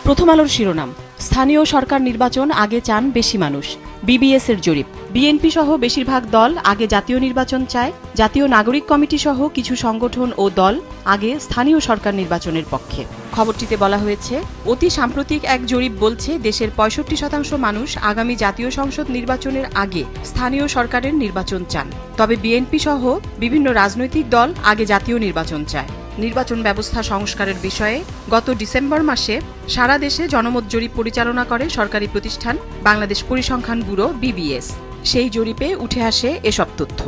প্রথম আলোর শিরোনাম, স্থানীয় সরকার নির্বাচন আগে চান বেশি মানুষ। বিবিএস এর জরিপ, বিএনপি সহ বেশিরভাগ দল আগে জাতীয় নির্বাচন চায়। জাতীয় নাগরিক কমিটি সহ কিছু সংগঠন ও দল আগে স্থানীয় সরকার নির্বাচনের পক্ষে। খবরটিতে বলা হয়েছে, অতি সাম্প্রতিক এক জরিপ বলছে দেশের 65% মানুষ আগামী জাতীয় সংসদ নির্বাচনের আগে স্থানীয় সরকারের নির্বাচন চান। তবে বিএনপি সহ বিভিন্ন রাজনৈতিক দল আগে জাতীয় নির্বাচন চায়। নির্বাচন ব্যবস্থা সংস্কারের বিষয়ে গত ডিসেম্বর মাসে সারা দেশে জনমত জরিপ পরিচালনা করে সরকারি প্রতিষ্ঠান বাংলাদেশ পরিসংখ্যান ব্যুরো বিবিএস। সেই জরিপে উঠে আসে এসব তথ্য।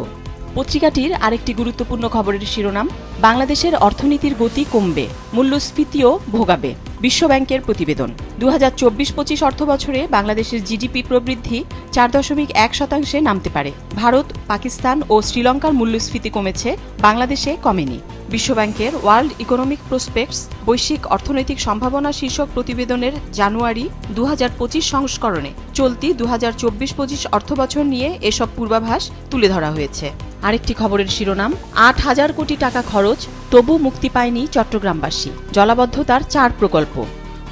পত্রিকাটির আরেকটি গুরুত্বপূর্ণ খবরের শিরোনাম, বাংলাদেশের অর্থনীতির গতি কমবে, মূল্যস্ফীতিও ভোগাবে। বিশ্বব্যাংকের প্রতিবেদন, 2024-25 অর্থবছরে বাংলাদেশের জিডিপি প্রবৃদ্ধি 4.1% নামতে পারে। ভারত, পাকিস্তান ও শ্রীলঙ্কার মূল্যস্ফীতি কমেছে, বাংলাদেশে কমেনি। বিশ্বব্যাংকের ওয়ার্ল্ড ইকোনমিক প্রসপেক্টস বৈশ্বিক অর্থনৈতিক সম্ভাবনা শীর্ষক প্রতিবেদনের জানুয়ারি 2025 সংস্করণে চলতি 2024-25 অর্থবছর নিয়ে এসব পূর্বাভাস তুলে ধরা হয়েছে। আরেকটি খবরের শিরোনাম, 8,000 কোটি টাকা খরচ, তবু মুক্তি পায়নি চট্টগ্রামবাসী। জলাবদ্ধতার 4 প্রকল্প।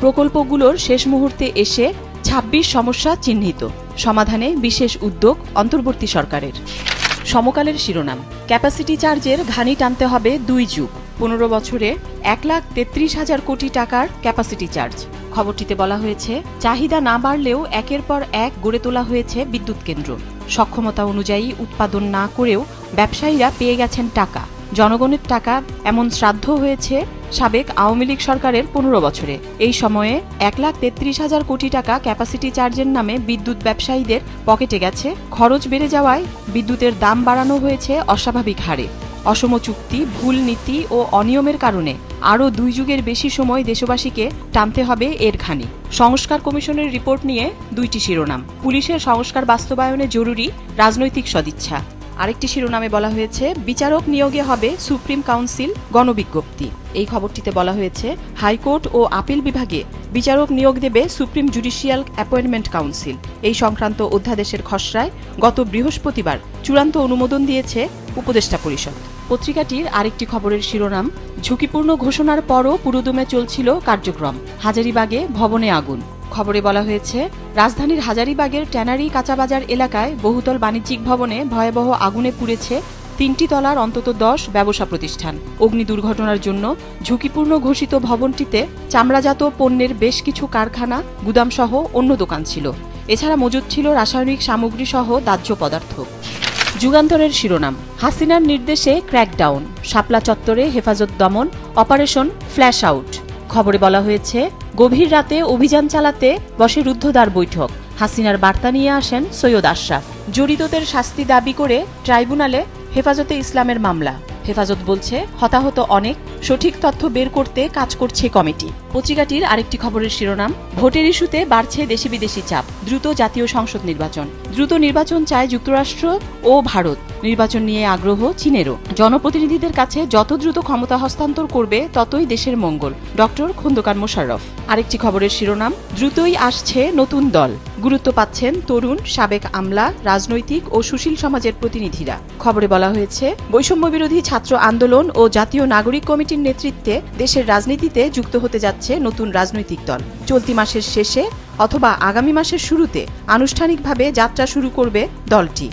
প্রকল্পগুলোর শেষ মুহূর্তে এসে 26 সমস্যা চিহ্নিত, সমাধানে বিশেষ উদ্যোগ অন্তর্বর্তী সরকারের। সমকালের শিরোনাম, ক্যাপাসিটি চার্জের ঘানি টানতে হবে 2 যুগ, 15 বছরে 1,33,000 কোটি টাকার ক্যাপাসিটি চার্জ। খবরটিতে বলা হয়েছে, চাহিদা না বাড়লেও একের পর এক গড়ে তোলা হয়েছে বিদ্যুৎ কেন্দ্র। সক্ষমতা অনুযায়ী উৎপাদন না করেও ব্যবসায়ীরা পেয়ে গেছেন টাকা। জনগণের টাকা এমন শ্রাদ্ধ হয়েছে সাবেক আওয়ামী লীগ সরকারের 15 বছরে। এই সময়ে 1,33,000 কোটি টাকা ক্যাপাসিটি চার্জের নামে বিদ্যুৎ ব্যবসায়ীদের পকেটে গেছে। খরচ বেড়ে যাওয়ায় বিদ্যুতের দাম বাড়ানো হয়েছে অস্বাভাবিক হারে। অসম চুক্তি, ভুল নীতি ও অনিয়মের কারণে আরও 2 যুগের বেশি সময় দেশবাসীকে টানতে হবে এর ঘানি। সংস্কার কমিশনের রিপোর্ট নিয়ে 2টি শিরোনাম, পুলিশের সংস্কার বাস্তবায়নে জরুরি রাজনৈতিক সদিচ্ছা। আরেকটি শিরোনামে বলা হয়েছে, বিচারক নিয়োগে হবে সুপ্রিম কাউন্সিল গণবিজ্ঞপ্তি। এই খবরটিতে বলা হয়েছে, হাইকোর্ট ও আপিল বিভাগে বিচারক নিয়োগ দেবে সুপ্রিম জুডিশিয়াল অ্যাপয়েন্টমেন্ট কাউন্সিল। এই সংক্রান্ত অধ্যাদেশের খসড়ায় গত বৃহস্পতিবার চূড়ান্ত অনুমোদন দিয়েছে উপদেষ্টা পরিষদ। পত্রিকাটির আরেকটি খবরের শিরোনাম, ঝুঁকিপূর্ণ ঘোষণার পরও পুরোদমে চলছিল কার্যক্রম, হাজারীবাগে ভবনে আগুন। খবরে বলা হয়েছে, রাজধানীর হাজারীবাগের ট্যানারি কাঁচাবাজার এলাকায় বহুতল বাণিজ্যিক ভবনে ভয়াবহ আগুনে পুড়েছে 3টি তলার অন্তত 10 ব্যবসা প্রতিষ্ঠান। অগ্নি দুর্ঘটনার জন্য ঝুঁকিপূর্ণ ঘোষিত ভবনটিতে চামড়াজাত পণ্যের বেশ কিছু কারখানা, গুদামসহ অন্য দোকান ছিল। এছাড়া মজুদ ছিল রাসায়নিক সামগ্রী সহ দাহ্য পদার্থ। যুগান্তরের শিরোনাম, হাসিনার নির্দেশে ক্র্যাকডাউন, শাপলা চত্বরে হেফাজত দমন, অপারেশন ফ্ল্যাশ আউট। খবরে বলা হয়েছে, গভীর রাতে অভিযান চালাতে বসে রুদ্ধদ্বার বৈঠক। হাসিনার বার্তা নিয়ে আসেন সৈয়দ আশরাফ। জড়িতদের শাস্তি দাবি করে ট্রাইব্যুনালে হেফাজতে ইসলামের মামলা। হেফাজত বলছে, হতাহত অনেক, সঠিক তথ্য বের করতে কাজ করছে কমিটি। পত্রিকাটির আরেকটি খবরের শিরোনাম, ভোটের ইস্যুতে বাড়ছে দেশি বিদেশি চাপ, দ্রুত জাতীয় সংসদ নির্বাচন। দ্রুত নির্বাচন চায় যুক্তরাষ্ট্র ও ভারত। নির্বাচন নিয়ে আগ্রহ চীনেরও। জনপ্রতিনিধিদের কাছে যত দ্রুত ক্ষমতা হস্তান্তর করবে ততই দেশের মঙ্গল, ডক্টর খন্দকার মোশাররফ। আরেকটি খবরের শিরোনাম, দ্রুতই আসছে নতুন দল, গুরুত্ব পাচ্ছেন তরুণ, সাবেক আমলা, রাজনৈতিক ও সুশীল সমাজের প্রতিনিধিরা। খবরে বলা হয়েছে, বৈষম্য বিরোধী ছাত্র আন্দোলন ও জাতীয় নাগরিক কমিটির নেতৃত্বে দেশের রাজনীতিতে যুক্ত হতে যাচ্ছে নতুন রাজনৈতিক দল। চলতি মাসের শেষে অথবা আগামী মাসের শুরুতে আনুষ্ঠানিকভাবে যাত্রা শুরু করবে দলটি।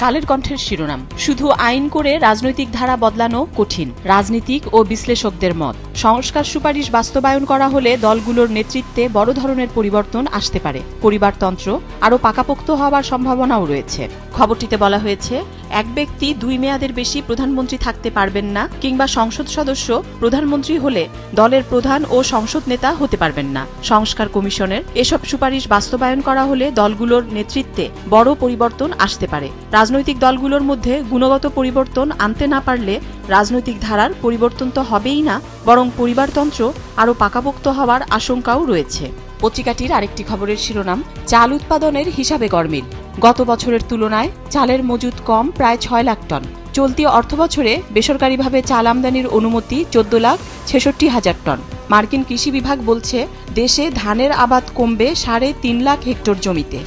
কালের কণ্ঠের শিরোনাম, শুধু আইন করে রাজনৈতিক ধারা বদলানো কঠিন, রাজনীতিক ও বিশ্লেষকদের মত। সংস্কার সুপারিশ বাস্তবায়ন করা হলে দলগুলোর নেতৃত্বে বড় ধরনের পরিবর্তন আসতে পারে। পরিবারতন্ত্র আরও পাকাপোক্ত হওয়ার সম্ভাবনাও রয়েছে। খবরটিতে বলা হয়েছে, এক ব্যক্তি 2 মেয়াদের বেশি প্রধানমন্ত্রী থাকতে পারবেন না, কিংবা সংসদ সদস্য প্রধানমন্ত্রী হলে দলের প্রধান ও সংসদ নেতা হতে পারবেন না। সংস্কার কমিশনের এসব সুপারিশ বাস্তবায়ন করা হলে দলগুলোর নেতৃত্বে বড় পরিবর্তন আসতে পারে। রাজনৈতিক দলগুলোর মধ্যে গুণগত পরিবর্তন আনতে না পারলে রাজনৈতিক ধারার পরিবর্তন তো হবেই না, বরং পরিবারতন্ত্র আরও পাকাপোক্ত হওয়ার আশঙ্কাও রয়েছে। পত্রিকাটির আরেকটি খবরের শিরোনাম, চাল উৎপাদনের হিসাবে গরমিল, গত বছরের তুলনায় চালের মজুদ কম প্রায় 6 লাখ টন। চলতি অর্থবছরে বেসরকারিভাবে চাল আমদানির অনুমতি 14,66,000 টন। মার্কিন কৃষি বিভাগ বলছে, দেশে ধানের আবাদ কমবে 3.5 লাখ হেক্টর জমিতে।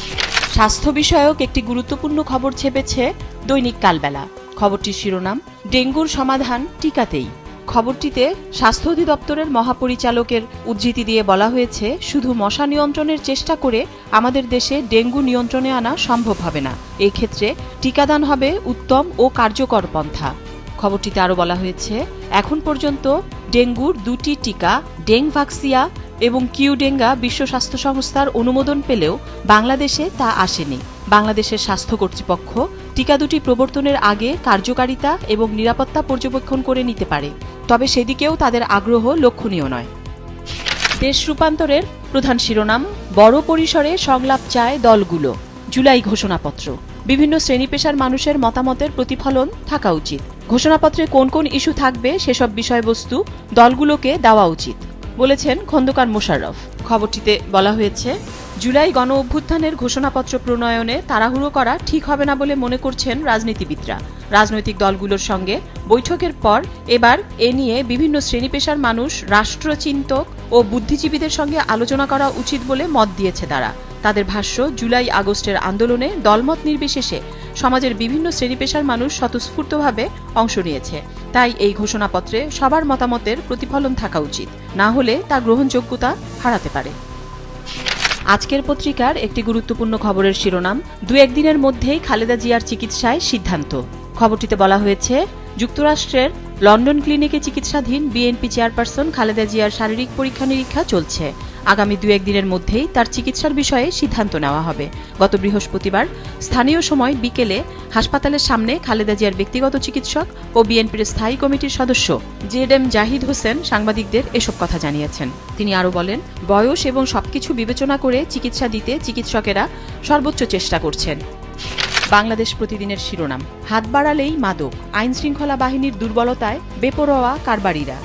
স্বাস্থ্য বিষয়ক একটি গুরুত্বপূর্ণ খবর ছেপেছে দৈনিক কালবেলা। খবরটির শিরোনাম, ডেঙ্গুর সমাধান টিকাতেই। খবরটিতে স্বাস্থ্য অধিদপ্তরের মহাপরিচালকের উদ্ধৃতি দিয়ে বলা হয়েছে, শুধু মশা নিয়ন্ত্রণের চেষ্টা করে আমাদের দেশে ডেঙ্গু নিয়ন্ত্রণে আনা সম্ভব হবে না। এক্ষেত্রে টিকাদান হবে উত্তম ও কার্যকর পন্থা। খবরটিতে আরও বলা হয়েছে, এখন পর্যন্ত ডেঙ্গুর 2টি টিকা ডেংভাক্সিয়া এবং কিউডেঙ্গা বিশ্ব স্বাস্থ্য সংস্থার অনুমোদন পেলেও বাংলাদেশে তা আসেনি। বাংলাদেশের স্বাস্থ্য কর্তৃপক্ষ টিকা দুটি প্রবর্তনের আগে কার্যকারিতা এবং নিরাপত্তা পর্যবেক্ষণ করে নিতে পারে, তবে সেদিকেও তাদের আগ্রহ লক্ষণীয় নয়। দেশ রূপান্তরের প্রধান শিরোনাম, বড় পরিসরে সংলাপ চায় দলগুলো। জুলাই ঘোষণাপত্র, বিভিন্ন শ্রেণী পেশার মানুষের মতামতের প্রতিফলন থাকা উচিত। ঘোষণাপত্রে কোন কোন ইস্যু থাকবে সেসব বিষয়বস্তু দলগুলোকে দেওয়া উচিত বলেছেন খন্দকার মোশাররফ। খবরটিতে বলা হয়েছে, জুলাই গণ অভ্যুত্থানের ঘোষণাপত্র প্রণয়নে তাড়াহুড়ো করা ঠিক হবে না বলে মনে করছেন রাজনীতিবিদরা। রাজনৈতিক দলগুলোর সঙ্গে বৈঠকের পর এবার এ নিয়ে বিভিন্ন শ্রেণী পেশার মানুষ, রাষ্ট্রচিন্তক ও বুদ্ধিজীবীদের সঙ্গে আলোচনা করা উচিত বলে মত দিয়েছে তারা। তাদের ভাষ্য, জুলাই আগস্টের আন্দোলনে দলমত নির্বিশেষে সমাজের বিভিন্ন শ্রেণী পেশার মানুষ স্বতঃস্ফূর্তভাবে অংশ নিয়েছে। তাই এই ঘোষণাপত্রে সবার মতামতের প্রতিফলন থাকা উচিত, না হলে তা গ্রহণযোগ্যতা হারাতে পারে। আজকের পত্রিকার একটি গুরুত্বপূর্ণ খবরের শিরোনাম, 2-1 দিনের মধ্যেই খালেদা জিয়ার চিকিৎসায় সিদ্ধান্ত। খবরটিতে বলা হয়েছে, যুক্তরাষ্ট্রের লন্ডন ক্লিনিকে চিকিৎসাধীন বিএনপি চেয়ারপারসন খালেদা জিয়ার শারীরিক পরীক্ষা নিরীক্ষা চলছে। আগামী 2-1 দিনের মধ্যেই তার চিকিৎসার বিষয়ে সিদ্ধান্ত নেওয়া হবে। গত বৃহস্পতিবার স্থানীয় সময় বিকেলে হাসপাতালের সামনে খালেদা জিয়ার ব্যক্তিগত চিকিৎসক ও বিএনপির স্থায়ী কমিটির সদস্য জেএম জাহিদ হোসেন সাংবাদিকদের এসব কথা জানিয়েছেন। তিনি আরও বলেন, বয়স এবং সবকিছু বিবেচনা করে চিকিৎসা দিতে চিকিৎসকেরা সর্বোচ্চ চেষ্টা করছেন। বাংলাদেশ প্রতিদিনের শিরোনাম, হাত বাড়ালেই মাদক, আইনশৃঙ্খলা বাহিনীর দুর্বলতায় বেপরোয়া কারবারিরা।